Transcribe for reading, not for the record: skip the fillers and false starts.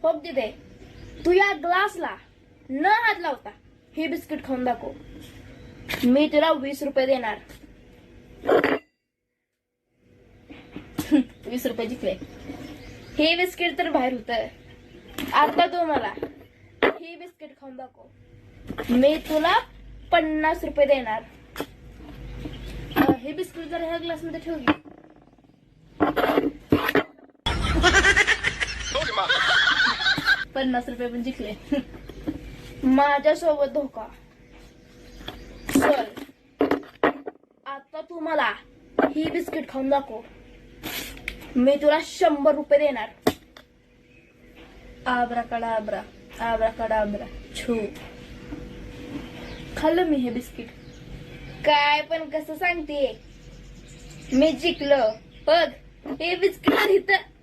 बघ दे तू या ग्लासला न हात लावता हे बिस्किट खाऊन दाखव. मी तुला 20 रुपये देणार. 20 रुपये जिंकले. हे बिस्किट तर बाहेर होत. आता तू मला हे बिस्किट खाऊन दाखव. मी तुला 50 रुपये देणार. हे बिस्किट जर ह्या ग्लास मध्ये ठेव. 50 रुपये पण जिंकले. माझ्यासोबत धोका. चल आता तू मला ही बिस्किट खाऊन दाखव. मी तुला 100 रुपये देणार. आब्राकडाब्रा आब्राकडाब्रा छू. खाल्लं मी हे बिस्किट. काय पण कसं सांगते. मी जिंकलो बघ. हे बिस्किट इथं